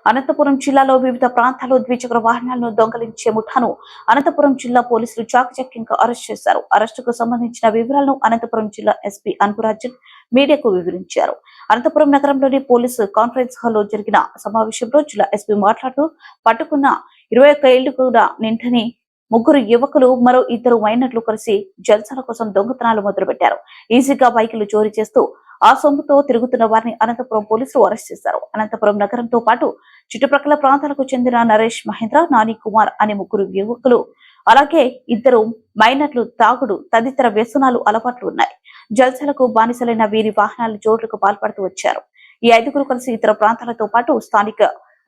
అనంతపురం జిల్లాలో వివిధ ప్రాంతాల్లో ద్విచక్ర వాహనాలను దొంగలించే ముఠాను అనంతపురం జిల్లా పోలీసులు చాకచక్యంగా అరెస్ట్ చేశారు. అరెస్టుకు సంబంధించిన వివరాలను అనంతపురం జిల్లా ఎస్పీ అన్పురాజన్ మీడియాకు వివరించారు. అనంతపురం నగరంలోని పోలీసు కాన్ఫరెన్స్ హాల్లో జరిగిన సమావేశంలో జిల్లా ఎస్పీ మాట్లాడుతూ పట్టుకున్న 21 ఏళ్లు కూడా నిండని ముగ్గురు యువకులు మరో 2 మైనర్లు కలిసి జల్సాల కోసం దొంగతనాలు మొదలుపెట్టారు. ఈజీగా బైకులు చోరీ చేస్తూ ఆ సొమ్ముతో తిరుగుతున్న వారిని అనంతపురం పోలీసులు అరెస్ట్ చేశారు. అనంతపురం నగరంతో పాటు చుట్టుప్రక్కల ప్రాంతాలకు చెందిన నరేష్, మహేంద్ర, నాని కుమార్ అనే ముగ్గురు యువకులు అలాగే 2 మైనర్లు తాగుడు తదితర వ్యసనాలు అలవాట్లు ఉన్నాయి. జల్సాలకు బానిసలైన వీరి వాహనాలు చోట్లకు పాల్పడుతూ వచ్చారు. ఈ 5 కలిసి ఇతర ప్రాంతాలతో పాటు స్థానిక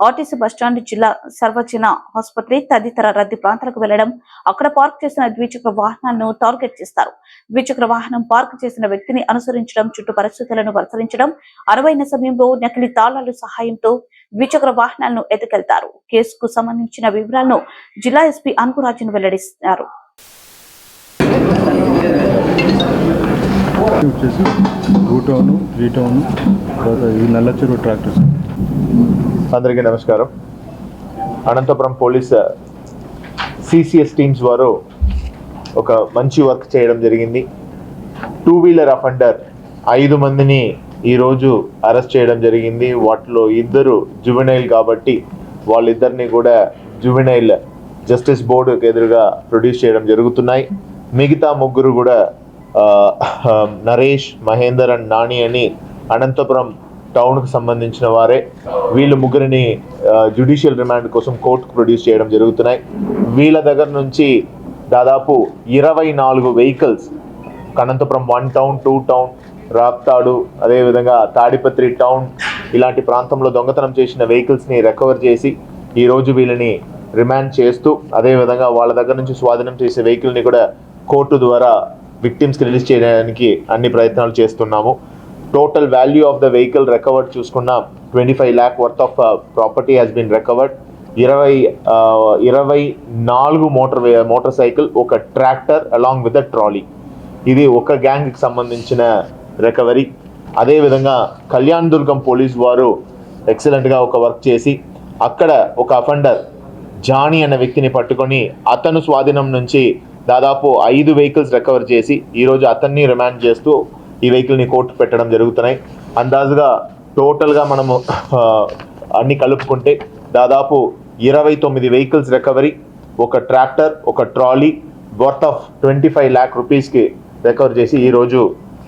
ఆర్టీసీ బస్టాండ్, జిల్లా సర్వజన ఆసుపత్రి తదితర రద్దీ ప్రాంతాలకు వెళ్లడం, అక్కడ పార్క్ చేసిన ద్విచక్ర వాహనాలను టార్గెట్ చేస్తారు. ద్విచక్ర వాహనం పార్క్ చేసిన వ్యక్తిని అనుసరించడం, చుట్టూ పరిస్థితులను పరిశీలించడం, అనువైన సమయంలో నకిలీ తాళాల సహాయంతో ద్విచక్ర వాహనాలను ఎత్తుకెళ్తారు. కేసుకు సంబంధించిన వివరాలను జిల్లా ఎస్పీ అన్పురాజన్ వెల్లడిస్తారు. అందరికీ నమస్కారం. అనంతపురం పోలీస్ సిసిఎస్ టీమ్స్ వారు ఒక మంచి వర్క్ చేయడం జరిగింది. 2 వీలర్ అఫెండర్ 5 మందిని ఈరోజు అరెస్ట్ చేయడం జరిగింది. వాటిలో 2 జువెనైల్ కాబట్టి వాళ్ళిద్దరిని కూడా జువెనైల్ జస్టిస్ బోర్డుకు ఎదురుగా ప్రొడ్యూస్ చేయడం జరుగుతున్నాయి. మిగతా 3 కూడా నరేష్, మహేందర్ అండ్ నాని అని అనంతపురం టౌన్కు సంబంధించిన వారే. వీళ్ళు 3ని జ్యుడిషియల్ రిమాండ్ కోసం కోర్టుకు ప్రొడ్యూస్ చేయడం జరుగుతున్నాయి. వీళ్ళ దగ్గర నుంచి దాదాపు 24 vehicles Anantapur 1 town, 2 town, Raptadu, అదేవిధంగా తాడిపత్రి టౌన్ ఇలాంటి ప్రాంతంలో దొంగతనం చేసిన వెహికల్స్ని రికవర్ చేసి ఈరోజు వీళ్ళని రిమాండ్ చేస్తూ, అదేవిధంగా వాళ్ళ దగ్గర నుంచి స్వాధీనం చేసే వెహికల్ని కూడా కోర్టు ద్వారా విక్టిమ్స్కి రిలీజ్ చేయడానికి అన్ని ప్రయత్నాలు చేస్తున్నాము. Total value of the vehicle recovered చూసుకున్న 25 lakh worth of property has been recovered. 24 motor cycle, ఒక tractor along with the trolley. ఇది ఒక గ్యాంగ్కి సంబంధించిన రికవరీ. అదేవిధంగా కళ్యాణ్ దుర్గం పోలీస్ వారు ఎక్సలెంట్గా ఒక వర్క్ చేసి అక్కడ ఒక అఫెండర్ జానీ అనే వ్యక్తిని పట్టుకొని అతను స్వాధీనం నుంచి దాదాపు 5 వెహికల్స్ రికవర్ చేసి ఈరోజు అతన్ని రిమాండ్ చేస్తూ ఈ వెహికల్ని కోర్టు పెట్టడం జరుగుతున్నాయి. అందాజుగా టోటల్గా మనము అన్ని కలుపుకుంటే దాదాపు 29 వెహికల్స్ రికవరీ, ఒక ట్రాక్టర్, ఒక ట్రాలీ వర్త్ ఆఫ్ 25 lakh రూపీస్కి రికవర్ చేసి ఈరోజు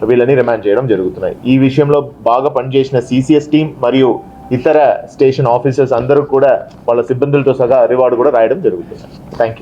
వీళ్ళని రిమాండ్ చేయడం జరుగుతున్నాయి. ఈ విషయంలో బాగా పనిచేసిన సిసిఎస్ టీం మరియు ఇతర స్టేషన్ ఆఫీసర్స్ అందరూ కూడా వాళ్ళ సిబ్బందులతో సహా రివార్డు కూడా రాయడం జరుగుతుంది. Thank you.